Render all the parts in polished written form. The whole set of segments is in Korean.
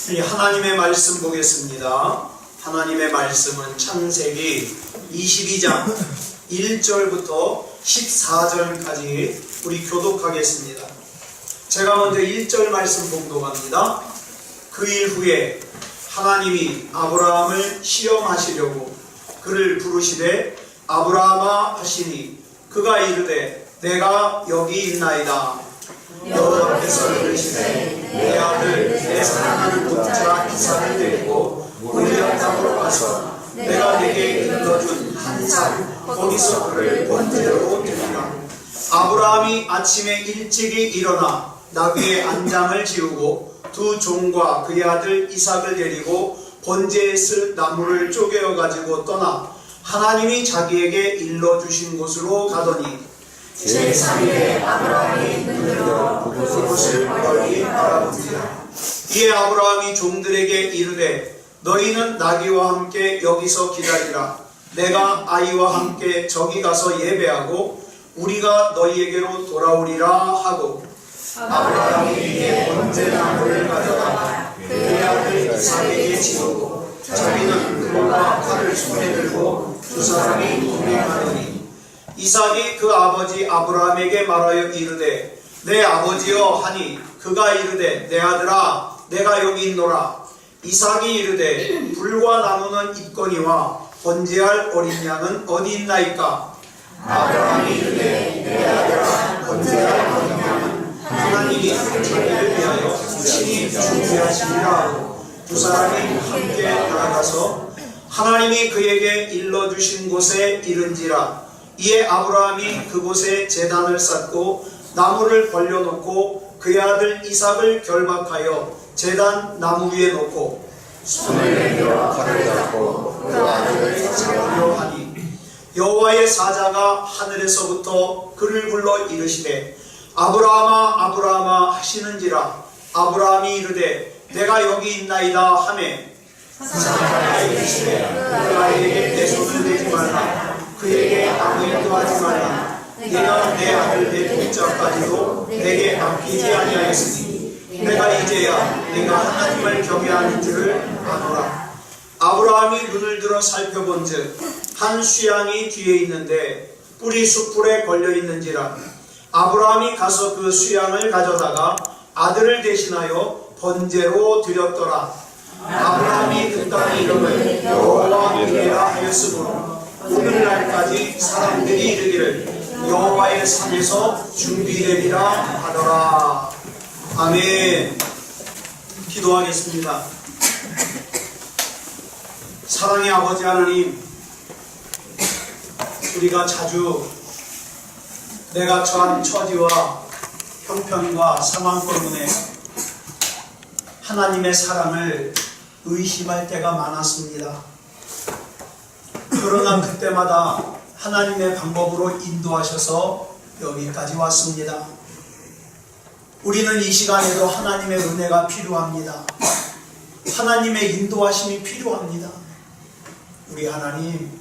하나님의 말씀 보겠습니다. 하나님의 말씀은 창세기 22장 1절부터 14절까지 우리 교독하겠습니다. 제가 먼저 1절 말씀 봉독합니다. 그 일 후에 하나님이 아브라함을 시험하시려고 그를 부르시되 아브라함아 하시니 그가 이르되 내가 여기 있나이다. 여호와께서 이르시되 내 아들 내 사랑하는 독자 이삭을 데리고 모리아 땅으로 가서 내가 네게 일러준 한 산 거기서 그를 번제로 드리라. 아브라함이 아침에 일찍이 일어나 나귀의 안장을 지우고 두 종과 그의 아들 이삭을 데리고 번제에 쓸 나무를 쪼개어 가지고 떠나 하나님이 자기에게 일러주신 곳으로 가더니 제3일에 아브라함이 눈을 들어 그곳을 멀리 바라본지라. 이에 아브라함이 종들에게 이르되 너희는 나귀와 함께 여기서 기다리라. 내가 아이와 함께 저기 가서 예배하고 우리가 너희에게로 돌아오리라 하고 아브라함이 이에 번제나무를 가져다가 그의 아들 이삭에게 지우고 자기는 그와 칼을 손에 들고 두 사람이 동행하더니 이삭이 그 아버지 아브라함에게 말하여 이르되 내 아버지여 하니 그가 이르되 내 아들아 내가 여기 있노라. 이삭이 이르되 불과 나무는 있거니와 번제할 어린 양은 어디 있나이까. 아브라함이 이르되 내 아들아 번제할 어린 양은 하나님이 자기를 위하여 친히 준비하시리라 하고 두 사람이 함께 나아가서 하나님이 그에게 일러주신 곳에 이른지라. 이에 아브라함이 그곳에 제단을 쌓고 나무를 벌려놓고 그의 아들 이삭을 결박하여 제단 나무 위에 놓고 손을 내밀어 칼을 잡고 그 아들을 잡으려 하니 여호와의 사자가 하늘에서부터 그를 불러 이르시되 아브라함아 아브라함아 하시는지라. 아브라함이 이르되 내가 여기 있나이다 하매 사자가 이르시되 그 아이에게 내 손을 대지 말라. 그에게 아무 일도 하지 말라. 내가 내 아들 내 독자까지도 내게 맡기지 아니하였으니 내가 이제야 내가 하나님을 경외하는 줄을 아노라. 아브라함이 눈을 들어 살펴본즉 한 수양이 뒤에 있는데 뿔이 숯불에 걸려 있는지라. 아브라함이 가서 그 수양을 가져다가 아들을 대신하여 번제로 드렸더라. 아브라함이 그 땅의 이름을 여호와 이레라 하였으므로 오늘날까지 사람들이 이르기를 여호와의 산에서 준비되리라 하더라. 아멘. 기도하겠습니다. 사랑의 아버지 하나님, 우리가 자주 내가 처한 처지와 형편과 상황 때문에 하나님의 사랑을 의심할 때가 많았습니다. 그러나 그때마다 하나님의 방법으로 인도하셔서 여기까지 왔습니다. 우리는 이 시간에도 하나님의 은혜가 필요합니다. 하나님의 인도하심이 필요합니다. 우리 하나님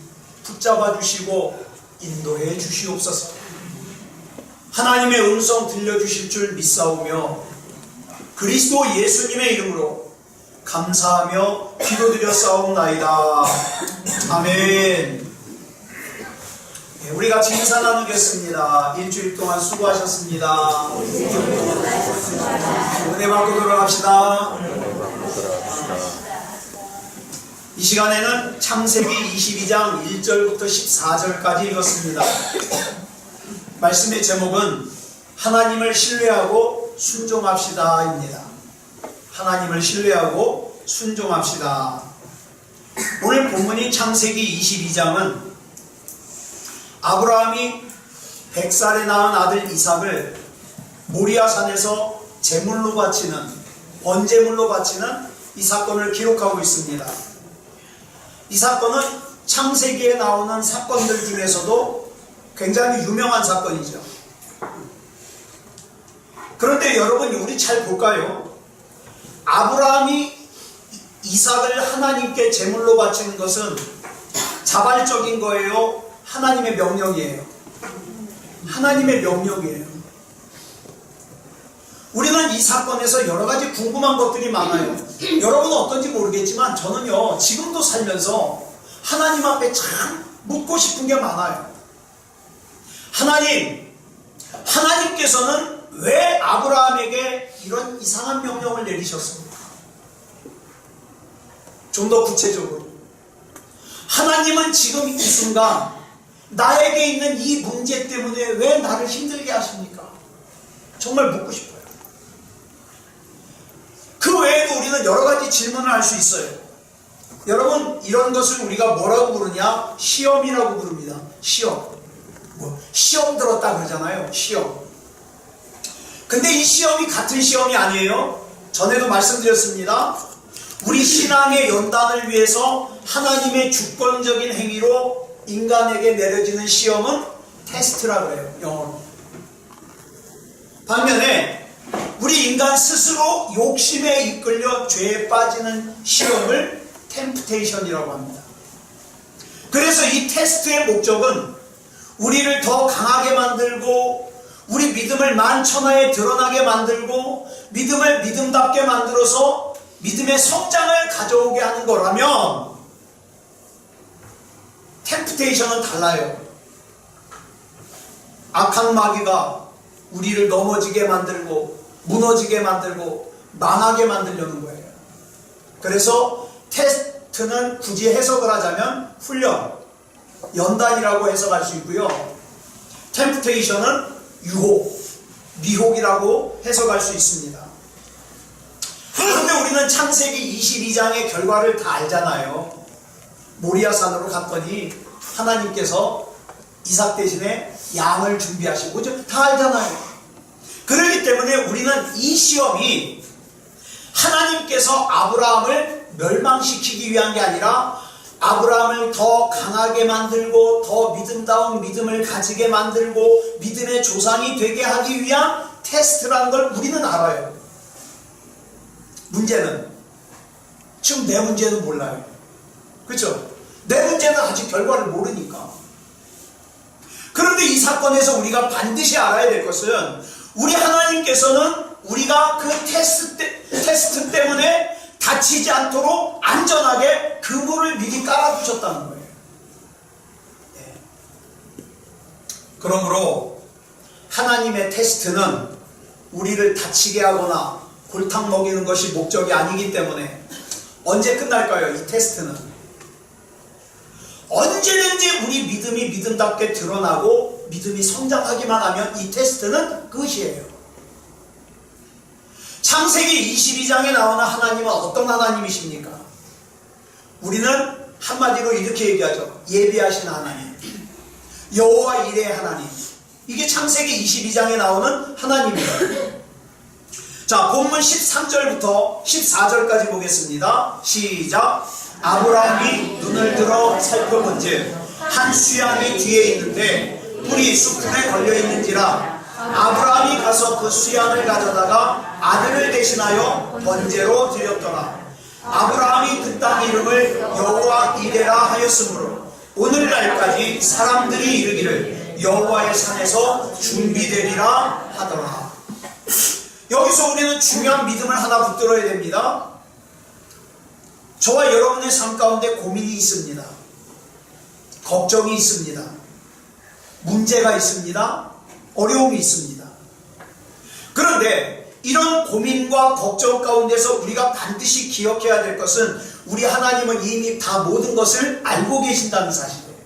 붙잡아 주시고 인도해 주시옵소서. 하나님의 음성 들려주실 줄 믿사오며 그리스도 예수님의 이름으로 감사하며 기도드렸사옵나이다. 아멘. 우리 같이 인사 나누겠습니다. 일주일 동안 수고하셨습니다. 은혜 받고 돌아갑시다. 이 시간에는 창세기 22장 1절부터 14절까지 읽었습니다. 말씀의 제목은 하나님을 신뢰하고 순종합시다입니다. 하나님을 신뢰하고 순종합시다. 오늘 본문인 창세기 22장은 아브라함이 100살에 낳은 아들 이삭을 모리아산에서 제물로 바치는, 번제물로 바치는 이 사건을 기록하고 있습니다. 이 사건은 창세기에 나오는 사건들 중에서도 굉장히 유명한 사건이죠. 그런데 여러분, 우리 잘 볼까요? 아브라함이 이삭을 하나님께 제물로 바치는 것은 자발적인 거예요? 하나님의 명령이에요? 하나님의 명령이에요. 우리는 이 사건에서 여러 가지 궁금한 것들이 많아요. 여러분은 어떤지 모르겠지만 저는요, 지금도 살면서 하나님 앞에 참 묻고 싶은 게 많아요. 하나님께서는 왜 아브라함에게 이런 이상한 명령을 내리셨습니까? 좀 더 구체적으로, 하나님은 지금 이 순간 나에게 있는 이 문제 때문에 왜 나를 힘들게 하십니까? 정말 묻고 싶어요. 그 외에도 우리는 여러 가지 질문을 할 수 있어요. 여러분, 이런 것을 우리가 뭐라고 부르냐? 시험이라고 부릅니다. 시험. 시험 들었다 그러잖아요. 시험. 근데 이 시험이 같은 시험이 아니에요. 전에도 말씀드렸습니다. 우리 신앙의 연단을 위해서 하나님의 주권적인 행위로 인간에게 내려지는 시험은 테스트라고 해요. 영어로. 반면에 우리 인간 스스로 욕심에 이끌려 죄에 빠지는 시험을 템프테이션이라고 합니다. 그래서 이 테스트의 목적은 우리를 더 강하게 만들고 우리 믿음을 만천하에 드러나게 만들고 믿음을 믿음답게 만들어서 믿음의 성장을 가져오게 하는 거라면, 템프테이션은 달라요. 악한 마귀가 우리를 넘어지게 만들고 무너지게 만들고 망하게 만들려는 거예요. 그래서 테스트는 굳이 해석을 하자면 훈련, 연단이라고 해석할 수 있고요. 템프테이션은 유혹, 미혹이라고 해석할 수 있습니다. 그런데 우리는 창세기 22장의 결과를 다 알잖아요. 모리아산으로 갔더니 하나님께서 이삭 대신에 양을 준비하시고, 다 알잖아요. 그렇기 때문에 우리는 이 시험이 하나님께서 아브라함을 멸망시키기 위한 게 아니라 아브라함을 더 강하게 만들고 더 믿음다운 믿음을 가지게 만들고 믿음의 조상이 되게 하기 위한 테스트라는 걸 우리는 알아요. 문제는 지금 내 문제는 몰라요. 그렇죠? 내 문제는 아직 결과를 모르니까. 그런데 이 사건에서 우리가 반드시 알아야 될 것은, 우리 하나님께서는 우리가 그 테스트 때문에 다치지 않도록 안전하게 그물을 미리 깔아두셨다는 거예요. 네. 그러므로 하나님의 테스트는 우리를 다치게 하거나 골탕 먹이는 것이 목적이 아니기 때문에, 언제 끝날까요? 이 테스트는 언제든지 우리 믿음이 믿음답게 드러나고 믿음이 성장하기만 하면 이 테스트는 끝이에요. 창세기 22장에 나오는 하나님은 어떤 하나님이십니까? 우리는 한마디로 이렇게 얘기하죠. 예비하신 하나님, 여호와 이레의 하나님. 이게 창세기 22장에 나오는 하나님이에요. 자, 본문 13절부터 14절까지 보겠습니다. 시작. 아브라함이 눈을 들어 살펴본즉 한 수양이 뒤에 있는데 뿔이 숯불에 걸려있는지라 아브라함이 가서 그 수양을 가져다가 아들을 대신하여 번제로 드렸더라. 아브라함이 그 땅 이름을 여호와 이레라 하였으므로 오늘날까지 사람들이 이르기를 여호와의 산에서 준비되리라 하더라. 여기서 우리는 중요한 믿음을 하나 붙들어야 됩니다. 저와 여러분의 삶 가운데 고민이 있습니다. 걱정이 있습니다. 문제가 있습니다. 어려움이 있습니다. 그런데 이런 고민과 걱정 가운데서 우리가 반드시 기억해야 될 것은, 우리 하나님은 이미 다 모든 것을 알고 계신다는 사실이에요.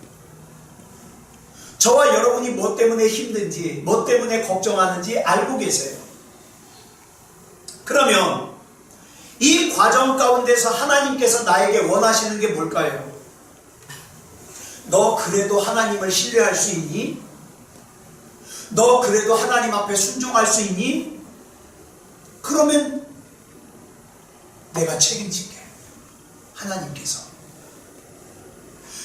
저와 여러분이 뭐 때문에 힘든지, 뭐 때문에 걱정하는지 알고 계세요. 그러면 이 과정 가운데서 하나님께서 나에게 원하시는 게 뭘까요? 너 그래도 하나님을 신뢰할 수 있니? 너 그래도 하나님 앞에 순종할 수 있니? 그러면 내가 책임질게. 하나님께서.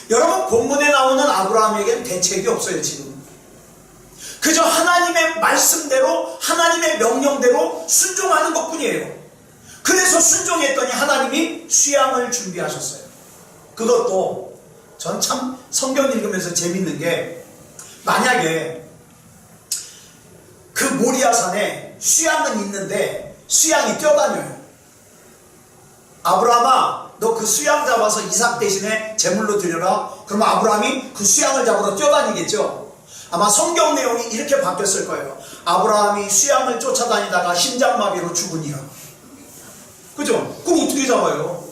여러분, 본문에 나오는 아브라함에게는 대책이 없어요. 지금 그저 하나님의 말씀대로, 하나님의 명령대로 순종하는 것뿐이에요. 그래서 순종했더니 하나님이 수양을 준비하셨어요. 그것도 전 참 성경 읽으면서 재밌는 게, 만약에 그 모리아산에 수양은 있는데 수양이 뛰어다녀요. 아브라함아, 너 그 수양 잡아서 이삭 대신에 제물로 드려라. 그러면 아브라함이 그 수양을 잡으러 뛰어다니겠죠. 아마 성경 내용이 이렇게 바뀌었을 거예요. 아브라함이 수양을 쫓아다니다가 심장마비로 죽으니라. 그죠? 그럼 어떻게 잡아요?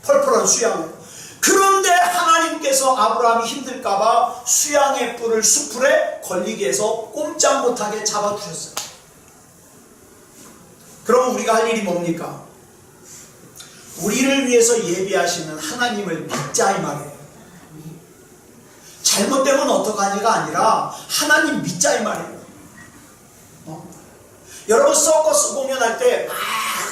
펄펄한 수양을. 그런데 하나님께서 아브라함이 힘들까봐 수양의 뿔을 수풀에 걸리게 해서 꼼짝 못하게 잡아주셨어요. 그럼 우리가 할 일이 뭡니까? 우리를 위해서 예비하시는 하나님을 믿자 이 말이에요. 잘못되면 어떡하니가 아니라 하나님 믿자 이 말이에요. 여러분 서커스 공연할 때 막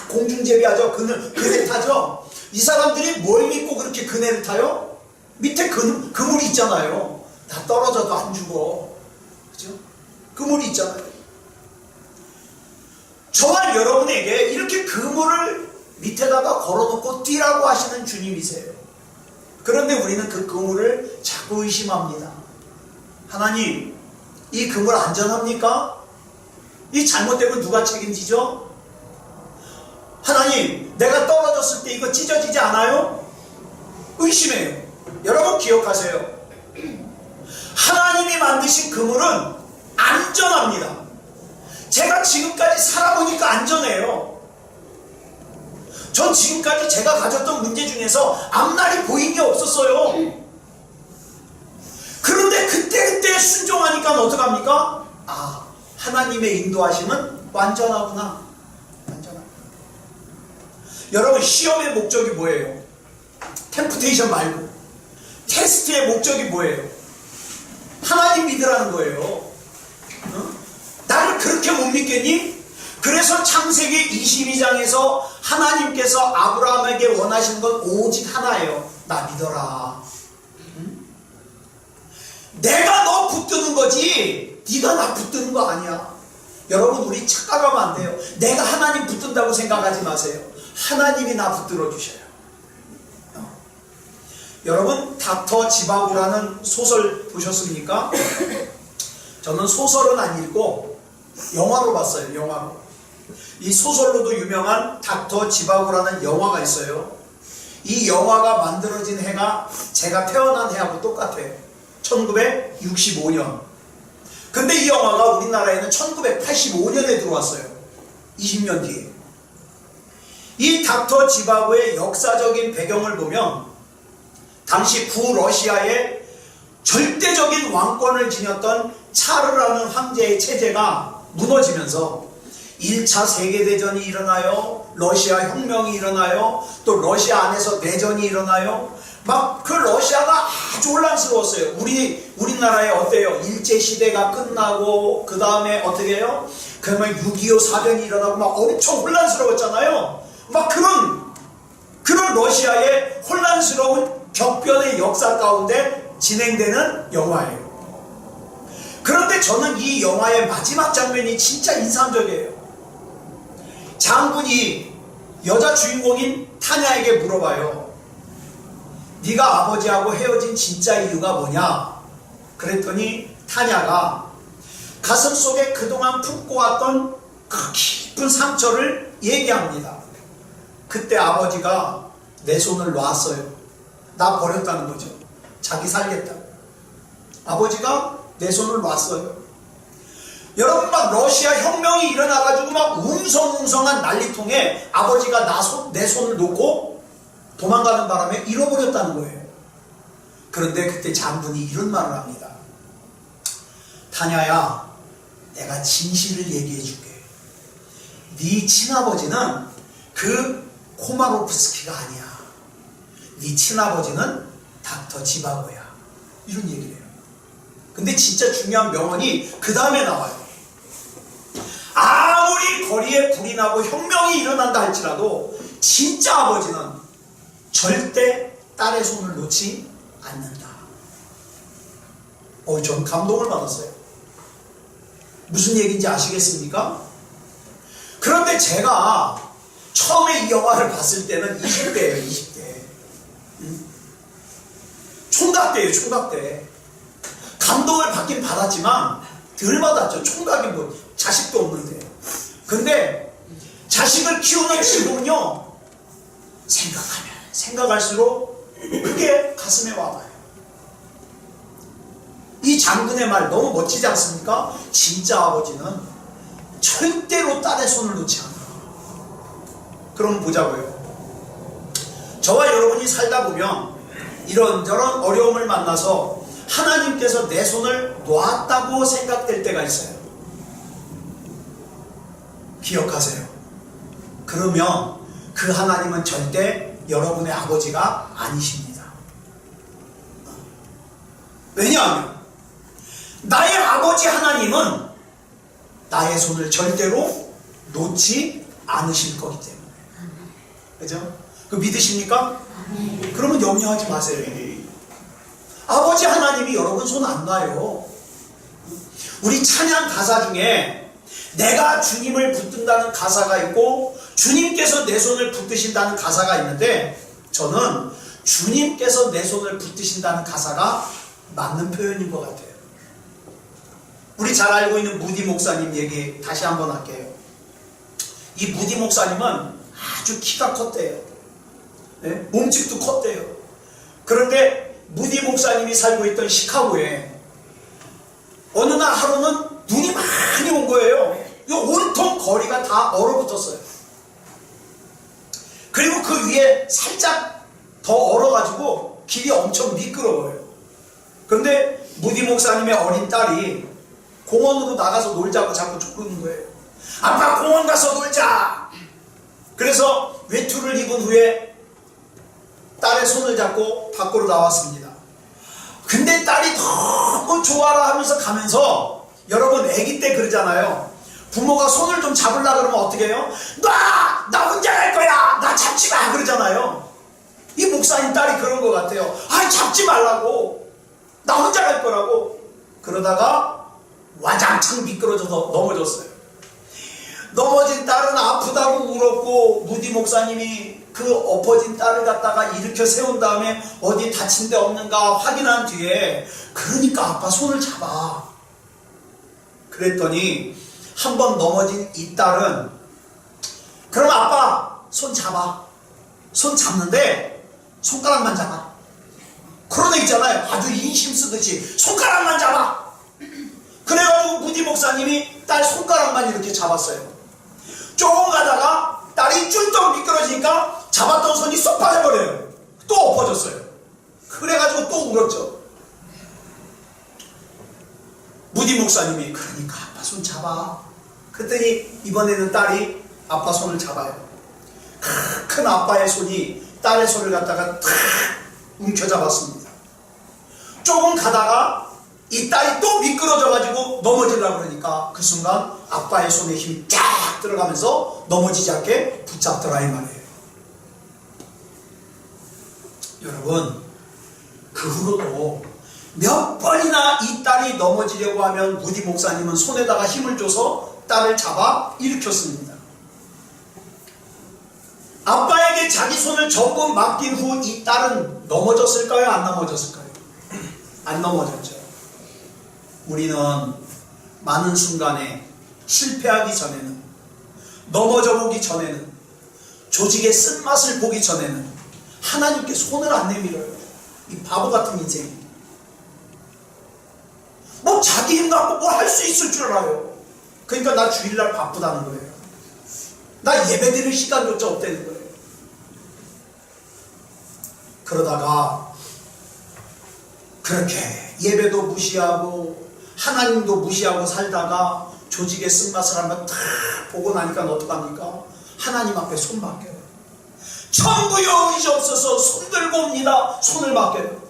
공중제비하죠. 그네 타죠. 이 사람들이 뭘 믿고 그렇게 그네를 타요? 밑에 그물이 있잖아요. 다 떨어져도 안 죽어. 그죠? 그물이 있잖아요. 저와 여러분에게 이렇게 그물을 밑에다가 걸어놓고 뛰라고 하시는 주님이세요. 그런데 우리는 그 그물을 자꾸 의심합니다. 하나님, 이 그물 안전합니까? 이 잘못되면 누가 책임지죠? 하나님, 내가 떨어졌을 때 이거 찢어지지 않아요? 의심해요. 여러분 기억하세요. 하나님이 만드신 그물은 안전합니다. 제가 지금까지 살아보니까 안전해요. 전 지금까지 제가 가졌던 문제 중에서 앞날이 보인 게 없었어요. 그런데 그때 순종하니까 어떡합니까? 아, 하나님의 인도하심은 완전하구나. 완전하구나. 여러분 시험의 목적이 뭐예요? 템프테이션 말고 테스트의 목적이 뭐예요? 하나님 믿으라는 거예요. 나를 그렇게 못 믿겠니? 그래서 창세기 22장에서 하나님께서 아브라함에게 원하시는 건 오직 하나예요. 나 믿어라. 내가 너 붙드는 거지 네가 나 붙드는 거 아니야. 여러분 우리 착각하면 안 돼요. 내가 하나님 붙든다고 생각하지 마세요. 하나님이 나 붙들어 주셔요. 여러분 닥터 지바고라는 소설 보셨습니까? 저는 소설은 안 읽고 영화로 봤어요. 영화로. 이 소설로도 유명한 닥터 지바고라는 영화가 있어요. 이 영화가 만들어진 해가 제가 태어난 해하고 똑같아요. 1965년. 근데 이 영화가 우리나라에는 1985년에 들어왔어요. 20년 뒤에. 이 닥터 지바고의 역사적인 배경을 보면 당시 구러시아의 절대적인 왕권을 지녔던 차르라는 황제의 체제가 무너지면서 1차 세계대전이 일어나요. 러시아 혁명이 일어나요. 또 러시아 안에서 내전이 일어나요. 막 그 러시아가 아주 혼란스러웠어요. 우리나라에 어때요? 일제시대가 끝나고 그 다음에 어떻게 해요? 그러면 6.25 사변이 일어나고 막 엄청 혼란스러웠잖아요. 막 그런 러시아의 혼란스러운 격변의 역사 가운데 진행되는 영화예요. 그런데 저는 이 영화의 마지막 장면이 진짜 인상적이에요. 장군이 여자 주인공인 타냐에게 물어봐요. 네가 아버지하고 헤어진 진짜 이유가 뭐냐? 그랬더니 타냐가 가슴속에 그동안 품고 왔던 그 깊은 상처를 얘기합니다. 그때 아버지가 내 손을 놨어요. 나 버렸다는 거죠. 자기 살겠다. 아버지가 내 손을 놨어요. 여러분 막 러시아 혁명이 일어나가지고 막 웅성웅성한 난리통에 아버지가 내 손을 놓고 도망가는 바람에 잃어버렸다는 거예요. 그런데 그때 장군이 이런 말을 합니다. 타냐야, 내가 진실을 얘기해 줄게. 네 친아버지는 그 코마로프스키가 아니야. 네 친아버지는 닥터 지바고야. 이런 얘기를 해요. 근데 진짜 중요한 명언이 그 다음에 나와요. 아무리 거리에 불이 나고 혁명이 일어난다 할지라도 진짜 아버지는 절대 딸의 손을 놓지 않는다. 전 감동을 받았어요. 무슨 얘기인지 아시겠습니까? 그런데 제가 처음에 이 영화를 봤을 때는 20대예요. 20대. 총각 때예요. 총각 때. 감동을 받긴 받았지만 덜 받았죠. 총각이 뭐 자식도 없는데. 근데 자식을 키우는 지금은요, 생각하면 생각할수록 그게 가슴에 와봐요. 이 장군의 말 너무 멋지지 않습니까? 진짜 아버지는 절대로 딸의 손을 놓지 않아요. 그럼 보자고요. 저와 여러분이 살다 보면 이런저런 어려움을 만나서 하나님께서 내 손을 놓았다고 생각될 때가 있어요. 기억하세요. 그러면 그 하나님은 절대 여러분의 아버지가 아니십니다. 왜냐하면 나의 아버지 하나님은 나의 손을 절대로 놓지 않으실 거기 때문에. 그죠? 그 믿으십니까? 그러면 염려하지 마세요. 아버지 하나님이 여러분 손 안 놔요. 우리 찬양 가사 중에 내가 주님을 붙든다는 가사가 있고 주님께서 내 손을 붙드신다는 가사가 있는데, 저는 주님께서 내 손을 붙드신다는 가사가 맞는 표현인 것 같아요. 우리 잘 알고 있는 무디 목사님 얘기 다시 한번 할게요. 이 무디 목사님은 아주 키가 컸대요. 네? 몸집도 컸대요. 그런데 무디 목사님이 살고 있던 시카고에 어느 날 하루는 눈이 많이 온 거예요. 온통 거리가 다 얼어붙었어요. 그리고 그 위에 살짝 더 얼어가지고 길이 엄청 미끄러워요. 그런데 무디 목사님의 어린 딸이 공원으로 나가서 놀자고 자꾸 쫓는 거예요. 아빠 공원 가서 놀자. 그래서 외투를 입은 후에 딸의 손을 잡고 밖으로 나왔습니다. 근데 딸이 너무 좋아라 하면서 가면서, 여러분 아기 때 그러잖아요. 부모가 손을 좀 잡으려고 그러면 어떻게 해요? 나 혼자 갈 거야. 나 잡지 마 그러잖아요. 이 목사님 딸이 그런 것 같아요. 잡지 말라고. 나 혼자 갈 거라고. 그러다가 와장창 미끄러져서 넘어졌어요. 넘어진 딸은 아프다고 울었고, 무디 목사님이 그 엎어진 딸을 갖다가 일으켜 세운 다음에 어디 다친 데 없는가 확인한 뒤에, 그러니까 아빠 손을 잡아. 그랬더니 한 번 넘어진 이 딸은, 그럼 아빠 손 잡아. 손 잡는데 손가락만 잡아. 그런 애 있잖아요. 아주 인심 쓰듯이 손가락만 잡아. 그래가지고 무디 목사님이 딸 손가락만 이렇게 잡았어요. 조금 가다가 딸이 쫄떡 미끄러지니까 잡았던 손이 쏙 빠져버려요. 또 엎어졌어요. 그래가지고 또 울었죠. 무디 목사님이, 그러니까 아빠 손 잡아. 그랬더니 이번에는 딸이 아빠 손을 잡아요. 큰 아빠의 손이 딸의 손을 갖다가 탁 움켜잡았습니다. 조금 가다가 이 딸이 또 미끄러져가지고 넘어지려고 그러니까 그 순간 아빠의 손에 힘이 쫙 들어가면서 넘어지지 않게 붙잡더라 이 말이에요. 여러분, 그 후로도 몇 번이나 이 딸이 넘어지려고 하면 무디 목사님은 손에다가 힘을 줘서 딸을 잡아 일으켰습니다. 아빠에게 자기 손을 전부 맡긴 후 이 딸은 넘어졌을까요? 안 넘어졌을까요? 안 넘어졌죠. 우리는 많은 순간에 실패하기 전에는, 넘어져 보기 전에는, 조직의 쓴맛을 보기 전에는 하나님께 손을 안 내밀어요. 이 바보 같은 인생. 뭐 자기 힘 갖고 뭘 할 수 있을 줄 알아요. 그러니까 나 주일날 바쁘다는 거예요. 나 예배 드릴 시간조차 없다는 거예요. 그러다가 그렇게 예배도 무시하고 하나님도 무시하고 살다가 조직의 쓴맛을 한번 탁 보고 나니까 어떡합니까? 하나님 앞에 손 맡겨요. 천부여 의지없어서 손 들고 옵니다. 손을 맡겨요.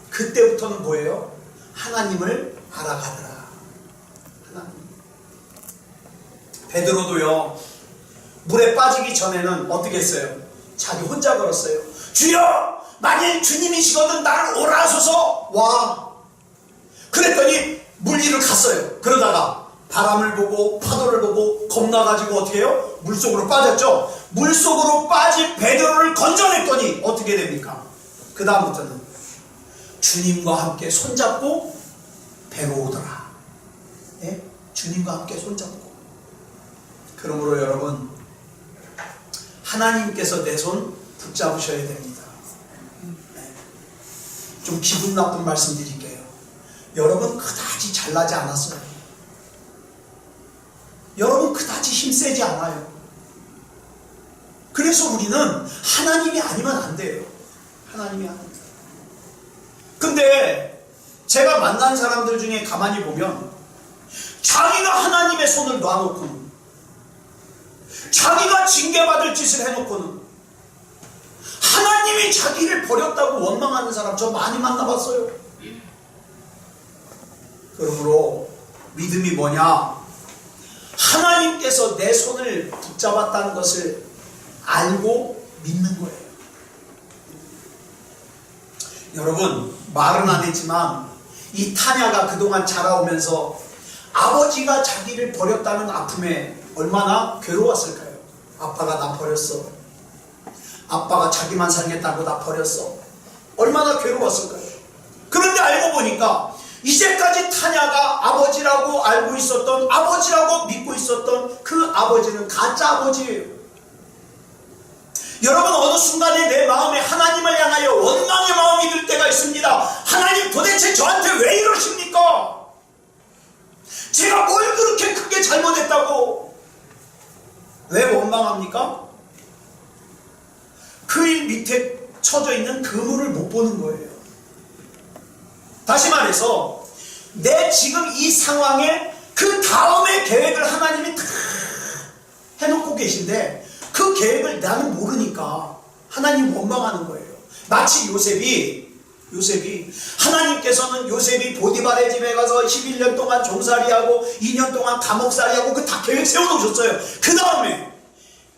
그때부터는 뭐예요? 하나님을 알아가더라. 하나님. 베드로도요, 물에 빠지기 전에는 어떻게 했어요? 자기 혼자 걸었어요. 주여, 만일 주님이시거든 나를 오라 하소서. 와. 그랬더니 물 위를 갔어요. 그러다가 바람을 보고 파도를 보고 겁나가지고 어떻게 해요? 물속으로 빠졌죠. 물속으로 빠진 베드로를 건져냈더니 어떻게 됩니까? 그 다음부터는 주님과 함께 손잡고 배로 오더라. 예? 주님과 함께 손잡고. 그러므로 여러분, 하나님께서 내 손 붙잡으셔야 됩니다. 좀 기분 나쁜 말씀 드릴게요. 여러분 그다지 잘나지 않았어요. 여러분 그다지 힘세지 않아요. 그래서 우리는 하나님이 아니면 안 돼요. 하나님이 아니면. 근데 제가 만난 사람들 중에 가만히 보면 자기가 하나님의 손을 놔놓고는, 자기가 징계받을 짓을 해놓고는 하나님이 자기를 버렸다고 원망하는 사람 저 많이 만나봤어요. 그러므로 믿음이 뭐냐? 하나님께서 내 손을 붙잡았다는 것을 알고 믿는 거예요. 여러분, 말은 안 했지만 이 타냐가 그동안 자라오면서 아버지가 자기를 버렸다는 아픔에 얼마나 괴로웠을까요? 아빠가 나 버렸어. 아빠가 자기만 살겠다고 나 버렸어. 얼마나 괴로웠을까요? 그런데 알고 보니까 이제까지 타냐가 아버지라고 알고 있었던, 아버지라고 믿고 있었던 그 아버지는 가짜 아버지예요. 여러분, 어느 순간에 내 마음에 하나님을 향하여 원망의 마음이 들 때가 있습니다. 하나님 도대체 저한테 왜 이러십니까? 제가 뭘 그렇게 크게 잘못했다고? 왜 원망합니까? 그 일 밑에 쳐져 있는 그물을 못 보는 거예요. 다시 말해서 내 지금 이 상황에 그 다음의 계획을 하나님이 다 해놓고 계신데 그 계획을 나는 모르니까 하나님 원망하는 거예요. 마치 요셉이 하나님께서는 요셉이 보디발의 집에 가서 11년 동안 종살이하고 2년 동안 감옥살이하고 그 다 계획 세워놓으셨어요. 그 다음에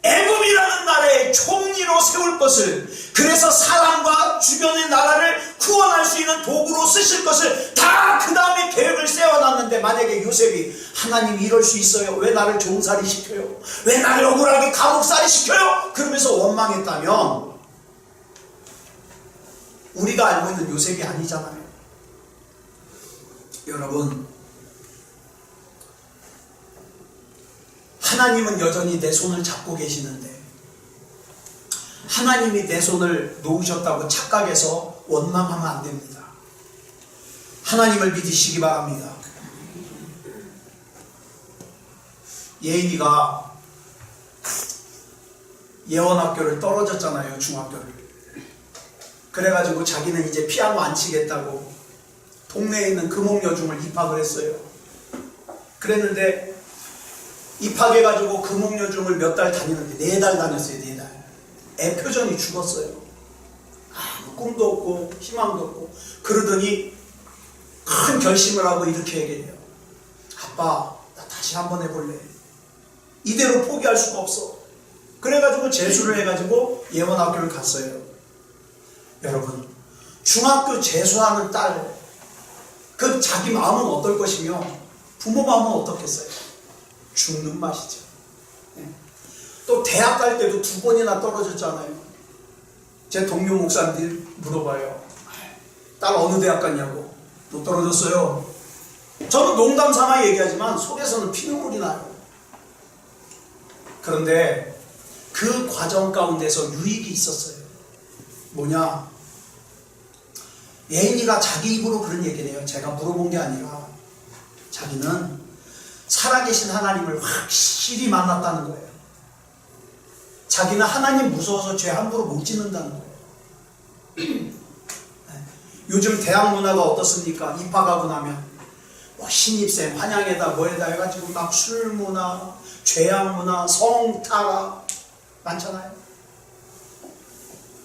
애굽이라는 나라의 총리로 세울 것을, 그래서 사람과 주변의 나라를 구원할 수 있는 도구로 쓰실 것을 다 그 다음에 계획을 세워놨는데, 만약에 요셉이 하나님 이럴 수 있어요? 왜 나를 종살이 시켜요? 왜 나를 억울하게 감옥살이 시켜요? 그러면서 원망했다면 우리가 알고 있는 요셉이 아니잖아요. 여러분, 하나님은 여전히 내 손을 잡고 계시는데 하나님이 내 손을 놓으셨다고 착각해서 원망하면 안 됩니다. 하나님을 믿으시기 바랍니다. 예인이가 예원학교를 떨어졌잖아요. 중학교를. 그래가지고 자기는 이제 피아노 안 치겠다고 동네에 있는 금옥여중을 입학을 했어요. 그랬는데 입학해가지고 금옥여중을 몇 달 다니는데 4달 다녔어요. 4달. 애 표정이 죽었어요. 아무 꿈도 없고 희망도 없고. 그러더니 큰 결심을 하고 이렇게 얘기해요. 아빠, 나 다시 한번 해볼래. 이대로 포기할 수가 없어. 그래가지고 재수를 해가지고 예원학교를 갔어요. 여러분, 중학교 재수하는 딸, 그 자기 마음은 어떨 것이며 부모 마음은 어떻겠어요? 죽는 맛이죠. 또 대학 갈 때도 2번이나 떨어졌잖아요. 제 동료 목사님들 물어봐요. 딸 어느 대학 갔냐고. 또 떨어졌어요. 저는 농담 삼아 얘기하지만 속에서는 피눈물이 나요. 그런데 그 과정 가운데서 유익이 있었어요. 뭐냐? 예인이가 자기 입으로 그런 얘기를 해요. 제가 물어본 게 아니라 자기는 살아계신 하나님을 확실히 만났다는 거예요. 자기는 하나님 무서워서 죄 함부로 못 짓는다는 거예요. 요즘 대학 문화가 어떻습니까? 입학하고 나면 뭐 신입생 환영회다 뭐에다 해가지고 막 술 문화, 죄악 문화, 성타락 많잖아요.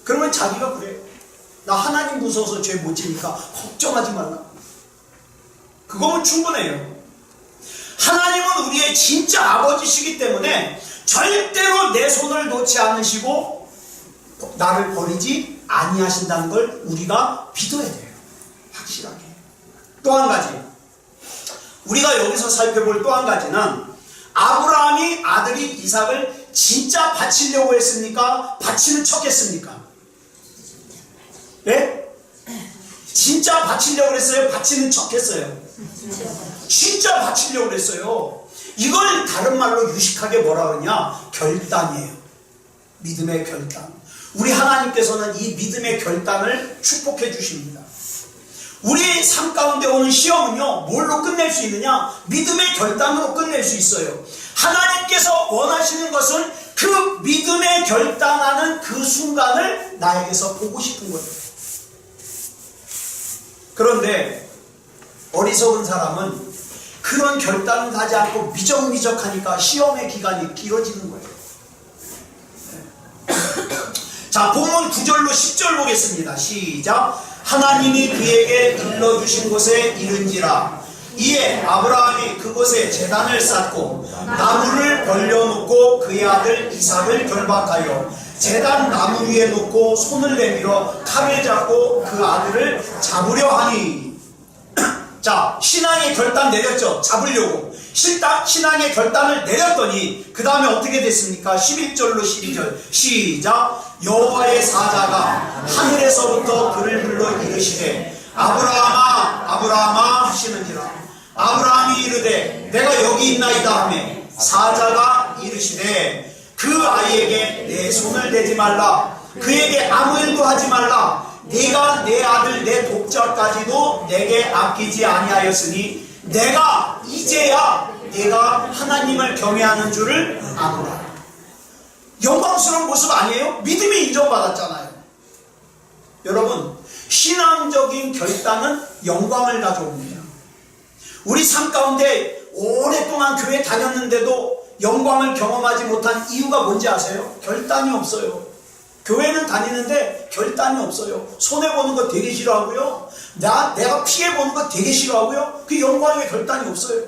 그러면 자기가 그래요. 나 하나님 무서워서 죄 못 지니까 걱정하지 말라. 그거면 충분해요. 하나님은 우리의 진짜 아버지시기 때문에 절대로 내 손을 놓지 않으시고 나를 버리지 아니하신다는 걸 우리가 믿어야 돼요. 확실하게. 또 한 가지, 우리가 여기서 살펴볼 또 한 가지는 아브라함이 아들이 이삭을 진짜 바치려고 했습니까? 바치는 척 했습니까? 네? 진짜 바치려고 했어요? 바치는 척 했어요? 진짜 바치려고 했어요. 이걸 다른 말로 유식하게 뭐라 그러냐? 결단이에요. 믿음의 결단. 우리 하나님께서는 이 믿음의 결단을 축복해 주십니다. 우리 삶 가운데 오는 시험은요, 뭘로 끝낼 수 있느냐? 믿음의 결단으로 끝낼 수 있어요. 하나님께서 원하시는 것은 그 믿음의 결단하는 그 순간을 나에게서 보고 싶은 거예요. 그런데 어리석은 사람은 그런 결단을 하지 않고 미적미적하니까 시험의 기간이 길어지는 거예요. 자, 본문 9절로 10절 보겠습니다. 시작. 하나님이 그에게 일러주신 곳에 이른지라. 이에 아브라함이 그곳에 제단을 쌓고 나무를 벌려놓고 그의 아들 이삭을 결박하여 제단 나무 위에 놓고 손을 내밀어 칼을 잡고 그 아들을 잡으려 하니. 자, 신앙의 결단 내렸죠. 잡으려고. 신앙의 결단을 내렸더니 그 다음에 어떻게 됐습니까? 11절로 12절 시작. 여호와의 사자가 하늘에서부터 그를 불러 이르시되 아브라함아 아브라함아 하시느니라. 아브라함이 이르되 내가 여기 있나이다 하매 사자가 이르시되 그 아이에게 내 손을 대지 말라. 그에게 아무 일도 하지 말라. 네가 내 아들 내 독자까지도 내게 아끼지 아니하였으니 내가 이제야 내가 하나님을 경외하는 줄을 아노라. 영광스러운 모습 아니에요? 믿음이 인정받았잖아요. 여러분, 신앙적인 결단은 영광을 가져옵니다. 우리 삶 가운데 오랫동안 교회 다녔는데도 영광을 경험하지 못한 이유가 뭔지 아세요? 결단이 없어요. 교회는 다니는데 결단이 없어요. 손해보는 거 되게 싫어하고요. 내가 피해보는 거 되게 싫어하고요. 그 영광의 결단이 없어요.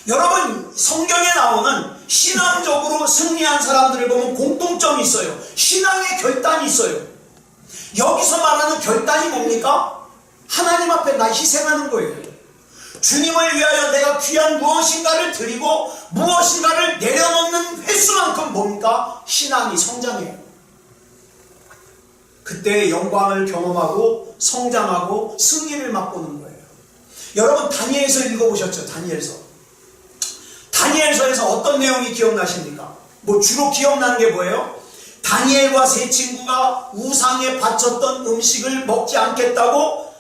여러분, 성경에 나오는 신앙적으로 승리한 사람들을 보면 공통점이 있어요. 신앙의 결단이 있어요. 여기서 말하는 결단이 뭡니까? 하나님 앞에 나 희생하는 거예요. 주님을 위하여 내가 귀한 무엇인가를 드리고 무엇인가를 내려놓는 횟수만큼 뭡니까? 신앙이 성장해요. 그때 영광을 경험하고 성장하고 승리를 맛보는 거예요. 여러분, 다니엘서 읽어보셨죠? 다니엘서에서 어떤 내용이 기억나십니까? 주로 기억나는 게 뭐예요? 다니엘과 세 친구가 우상에 바쳤던 음식을 먹지 않겠다고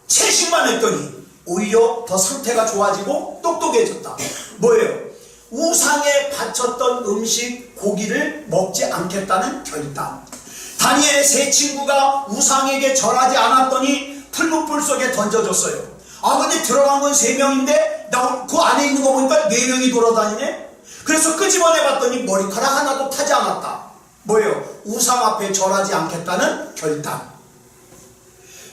채식만 했더니 오히려 더 상태가 좋아지고 똑똑해졌다. 뭐예요? 우상에 바쳤던 음식, 고기를 먹지 않겠다는 결단. 다니엘의 세 친구가 우상에게 절하지 않았더니 풀무불 속에 던져졌어요. 근데 들어간 건 3명인데 나 그 안에 있는 거 보니까 4명이 돌아다니네? 그래서 끄집어내 봤더니 머리카락 하나도 타지 않았다. 뭐예요? 우상 앞에 절하지 않겠다는 결단.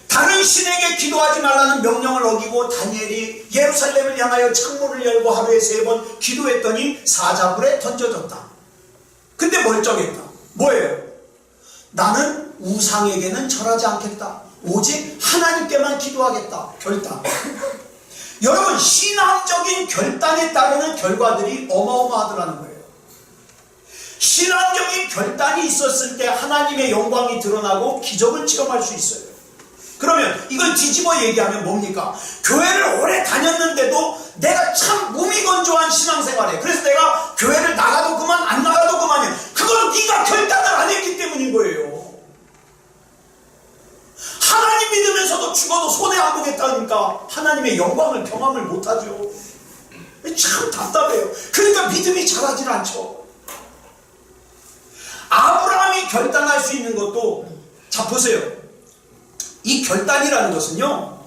다른 신에게 기도하지 말라는 명령을 어기고 다니엘이 예루살렘을 향하여 창문을 열고 하루에 3번 기도했더니 사자굴에 던져졌다. 근데 멀쩡했다. 뭐예요? 나는 우상에게는 절하지 않겠다. 오직 하나님께만 기도하겠다. 결단. 여러분, 신앙적인 결단에 따르는 결과들이 어마어마하더라는 거예요. 신앙적인 결단이 있었을 때 하나님의 영광이 드러나고 기적을 체험할 수 있어요. 그러면 이걸 뒤집어 얘기하면 뭡니까? 교회를 오래 다녔는데도 내가 참 몸이 건조한 신앙생활에, 그래서 내가 교회를 나가도 그만 안 나가도 그만이야. 그건 네가 결단을 안 했기 때문인 거예요. 하나님 믿으면서도 죽어도 손해 안 보겠다니까 하나님의 영광을 경험을 못하죠. 참 답답해요. 그러니까 믿음이 자라질 않죠. 아브라함이 결단할 수 있는 것도, 자 보세요. 이 결단이라는 것은요,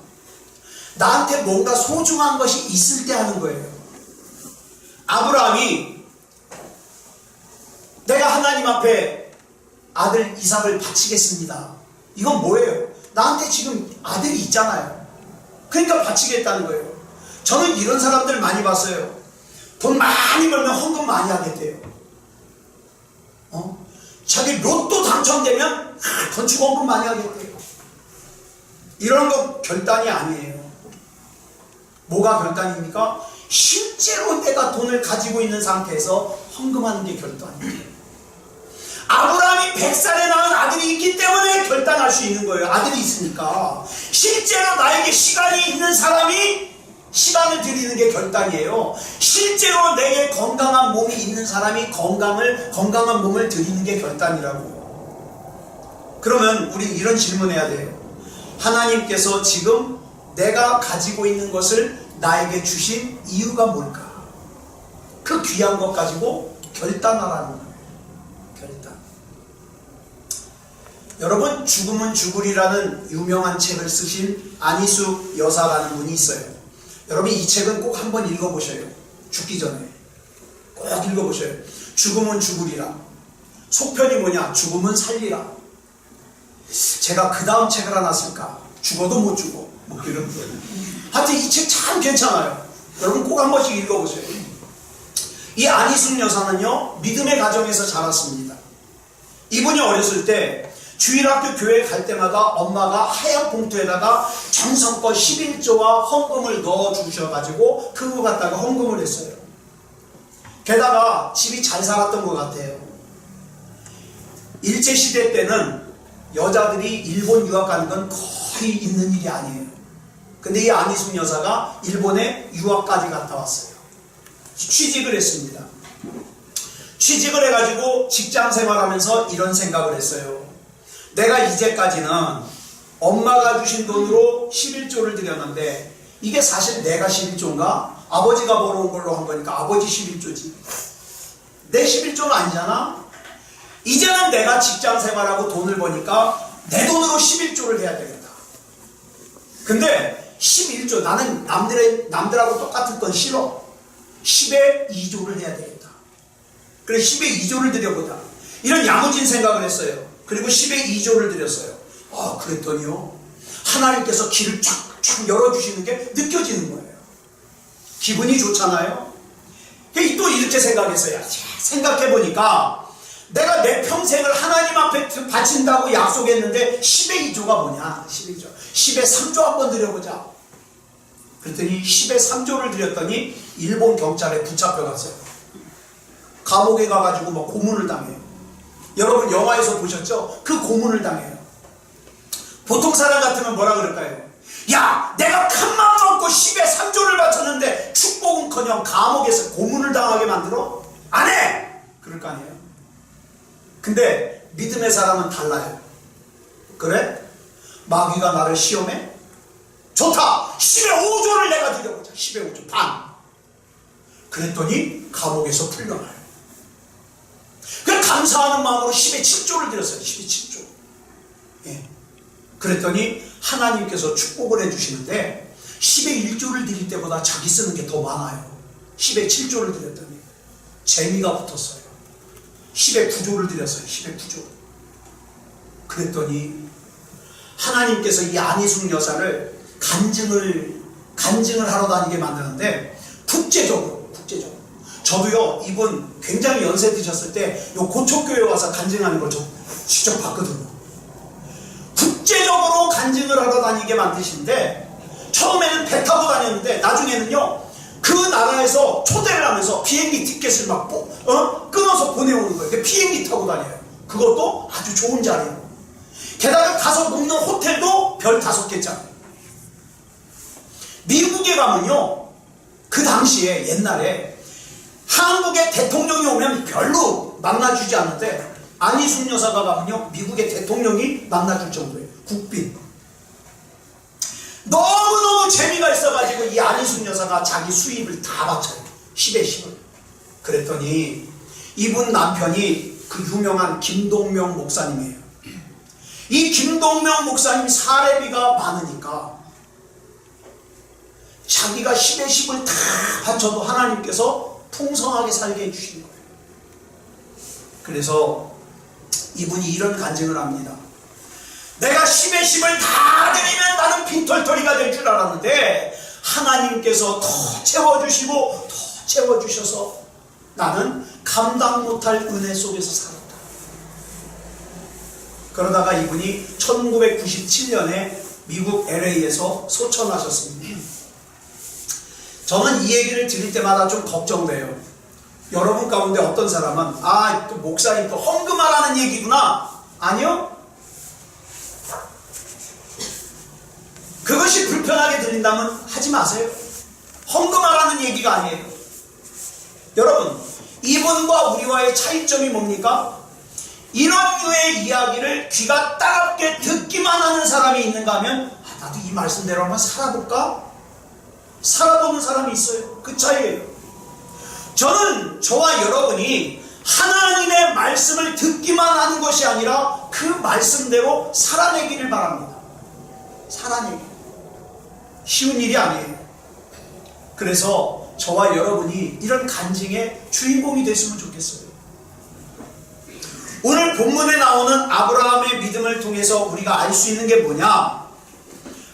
나한테 뭔가 소중한 것이 있을 때 하는 거예요. 아브라함이 내가 하나님 앞에 아들 이삭을 바치겠습니다. 이건 뭐예요? 나한테 지금 아들이 있잖아요. 그러니까 바치겠다는 거예요. 저는 이런 사람들 많이 봤어요. 돈 많이 벌면 헌금 많이 하겠대요. 자기 로또 당첨되면 건축 헌금 많이 하겠대요. 이런 거 결단이 아니에요. 뭐가 결단입니까? 실제로 내가 돈을 가지고 있는 상태에서 헌금하는 게 결단이에요. 아브라함이 100살에 낳은 아들이 있기 때문에 결단할 수 있는 거예요. 아들이 있으니까. 실제로 나에게 시간이 있는 사람이 시간을 들이는 게 결단이에요. 실제로 내게 건강한 몸이 있는 사람이 건강한 몸을 드리는 게 결단이라고요. 그러면 우리 이런 질문해야 돼요. 하나님께서 지금 내가 가지고 있는 것을 나에게 주신 이유가 뭘까? 그 귀한 것 가지고 결단하라는 거예요. 결단. 여러분, 죽으면 죽으리라는 유명한 책을 쓰신 안희숙 여사라는 분이 있어요. 여러분, 이 책은 꼭 한번 읽어보셔요. 죽기 전에 꼭 읽어보셔요. 죽으면 죽으리라. 속편이 뭐냐? 죽으면 살리라. 제가 그 다음 책을 하나 쓸까? 죽어도 못 죽어. 뭐 이런 거. 하여튼 이 책 참 괜찮아요. 여러분 꼭 한 번씩 읽어보세요. 이 안희숙 여사는요, 믿음의 가정에서 자랐습니다. 이분이 어렸을 때 주일학교 교회 갈 때마다 엄마가 하얀 봉투에다가 정성껏 11조와 헌금을 넣어 주셔가지고 그거 갖다가 헌금을 했어요. 게다가 집이 잘 살았던 것 같아요. 일제시대 때는 여자들이 일본 유학 가는 건 거의 있는 일이 아니에요. 근데 이 안희숙 여사가 일본에 유학까지 갔다 왔어요. 취직을 했습니다. 취직을 해가지고 직장 생활하면서 이런 생각을 했어요. 내가 이제까지는 엄마가 주신 돈으로 11조를 드렸는데 이게 사실 내가 11조인가? 아버지가 벌어온 걸로 한 거니까 아버지 11조지. 내 11조는 아니잖아? 이제는 내가 직장 생활하고 돈을 버니까 내 돈으로 11조를 해야 되겠다. 근데 11조, 나는 남들하고 똑같은 건 싫어. 10에 2조를 해야 되겠다. 그래, 10에 2조를 드려보자. 이런 야무진 생각을 했어요. 그리고 10에 2조를 드렸어요. 그랬더니요, 하나님께서 길을 쫙쫙 열어주시는 게 느껴지는 거예요. 기분이 좋잖아요. 또 이렇게 생각했어요. 생각해보니까 내가 내 평생을 하나님 앞에 바친다고 약속했는데 10에 2조가 뭐냐? 12조. 10에 3조 한번 드려보자. 그랬더니 10에 3조를 드렸더니 일본 경찰에 붙잡혀갔어요. 감옥에 가가지고 막 고문을 당해요. 여러분 영화에서 보셨죠? 그 고문을 당해요. 보통 사람 같으면 뭐라 그럴까요? 야, 내가 큰맘 먹고 10에 3조를 바쳤는데 축복은커녕 감옥에서 고문을 당하게 만들어? 안 해! 그럴 거 아니에요? 근데 믿음의 사람은 달라요. 그래? 마귀가 나를 시험해? 좋다! 10에 5조를 내가 드려보자. 10에 5조 반. 그랬더니 감옥에서 풀려나요. 그 감사하는 마음으로 10에 7조를 드렸어요. 10에 7조. 예. 그랬더니 하나님께서 축복을 해주시는데 10에 1조를 드릴 때보다 자기 쓰는 게 더 많아요. 10에 7조를 드렸더니 재미가 붙었어요. 10에 9조를 드렸어요. 10에 9조. 그랬더니 하나님께서 이 안희숙 여사를 간증을 하러 다니게 만드는데 국제적으로 저도요, 이분 굉장히 연세 드셨을 때 요 고척교회 와서 간증하는 걸 저 직접 봤거든요. 국제적으로 간증을 하러 다니게 만드시는데 처음에는 배 타고 다녔는데 나중에는요, 그 나라에서 초대를 하면서 비행기 티켓을 막 끊어서 보내오는 거예요. 비행기 타고 다녀요. 그것도 아주 좋은 자리예요. 게다가 가서 묵는 호텔도 별 5개짜리. 미국에 가면요, 그 당시에 옛날에 한국의 대통령이 오면 별로 만나주지 않는데 안희숙 여사가 가면요, 미국의 대통령이 만나줄 정도예요. 국빈. 너무너무 재미가 있어가지고 이 안희숙 여사가 자기 수입을 다 바쳐요. 10에 10을. 그랬더니 이분 남편이 그 유명한 김동명 목사님이에요. 이 김동명 목사님 사례비가 많으니까 자기가 10에 10을 다 바쳐도 하나님께서 풍성하게 살게 해주신 거예요. 그래서 이분이 이런 간증을 합니다. 내가 10에 10을 다 드리면 나는 빈털터리가 될 줄 알았는데 하나님께서 더 채워주시고 더 채워주셔서 나는 감당 못할 은혜 속에서 살았다. 그러다가 이분이 1997년에 미국 LA에서 소천하셨습니다. 저는 이 얘기를 들을 때마다 좀 걱정돼요. 여러분 가운데 어떤 사람은 또 목사님 또 헌금하라는 얘기구나. 아니요. 그것이 불편하게 들린다면 하지 마세요. 헌금하라는 얘기가 아니에요. 여러분, 이분과 우리와의 차이점이 뭡니까? 이런 류의 이야기를 귀가 따갑게 듣기만 하는 사람이 있는가 하면 나도 이 말씀대로 한번 살아볼까? 살아보는 사람이 있어요. 그 차이예요. 저는 저와 여러분이 하나님의 말씀을 듣기만 하는 것이 아니라 그 말씀대로 살아내기를 바랍니다. 살아내기. 쉬운 일이 아니에요. 그래서 저와 여러분이 이런 간증의 주인공이 됐으면 좋겠어요. 오늘 본문에 나오는 아브라함의 믿음을 통해서 우리가 알 수 있는 게 뭐냐?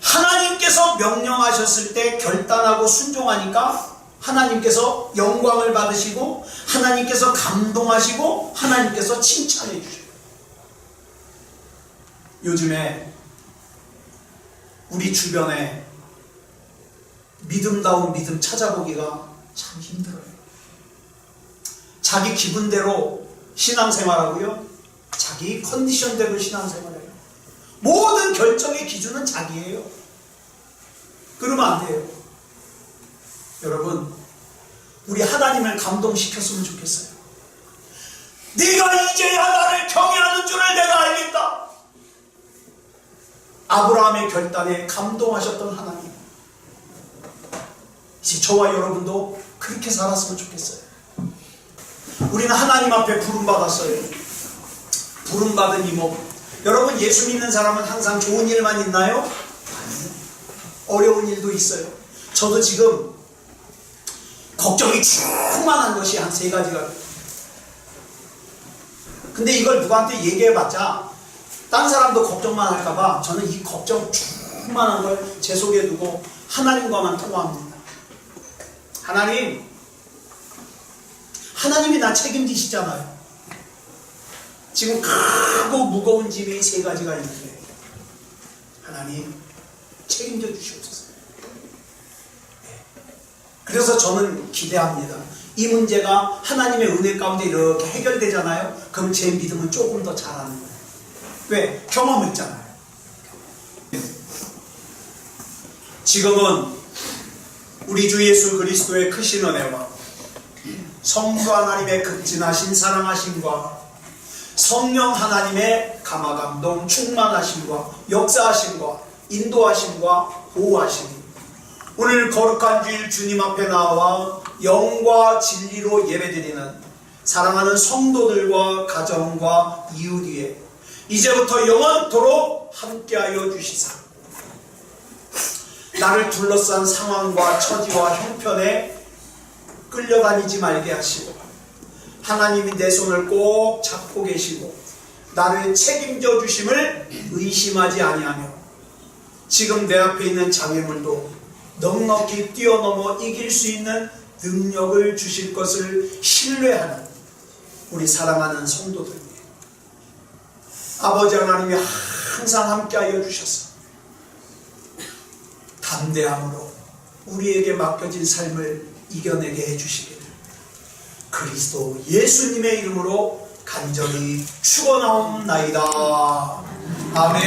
하나님께서 명령하셨을 때 결단하고 순종하니까 하나님께서 영광을 받으시고 하나님께서 감동하시고 하나님께서 칭찬해 주셔요. 요즘에 우리 주변에 믿음다운 믿음 찾아보기가 참 힘들어요. 자기 기분대로 신앙생활하고요, 자기 컨디션대로 신앙생활해요. 모든 결정의 기준은 자기예요. 그러면 안 돼요. 여러분, 우리 하나님을 감동시켰으면 좋겠어요. 네가 이제야 나를 경외하는 줄을 내가 알겠다. 아브라함의 결단에 감동하셨던 하나님, 이제 저와 여러분도 그렇게 살았으면 좋겠어요. 우리는 하나님 앞에 부름받았어요. 부름받은 이목. 여러분, 예수 믿는 사람은 항상 좋은 일만 있나요? 아니요. 어려운 일도 있어요. 저도 지금 걱정이 충만한 것이 한 3가지가. 근데 이걸 누구한테 얘기해봤자 딴 사람도 걱정만 할까봐 저는 이 걱정 충만한 걸 제 속에 두고 하나님과만 통화합니다. 하나님이 나 책임지시잖아요. 지금 크고 무거운 짐이 3가지가 있는데 하나님 책임져 주시옵소서. 그래서 저는 기대합니다. 이 문제가 하나님의 은혜 가운데 이렇게 해결되잖아요. 그럼 제 믿음은 조금 더 자라는 거예요. 왜? 경험했잖아요. 지금은 우리 주 예수 그리스도의 크신 은혜와 성부 하나님의 극진하신 사랑하심과 성령 하나님의 감화감동 충만하심과 역사하심과 인도하심과 보호하심이 오늘 거룩한 주일 주님 앞에 나와 영과 진리로 예배드리는 사랑하는 성도들과 가정과 이웃 위에 이제부터 영원토록 함께하여 주시사 나를 둘러싼 상황과 처지와 형편에 끌려다니지 말게 하시고 하나님이 내 손을 꼭 잡고 계시고 나를 책임져 주심을 의심하지 아니하며 지금 내 앞에 있는 장애물도 넉넉히 뛰어넘어 이길 수 있는 능력을 주실 것을 신뢰하는 우리 사랑하는 성도들에게 아버지 하나님이 항상 함께하여 주셔서 담대함으로 우리에게 맡겨진 삶을 이겨내게 해주시기를 그리스도 예수님의 이름으로 간절히 축원하옵나이다. 아멘.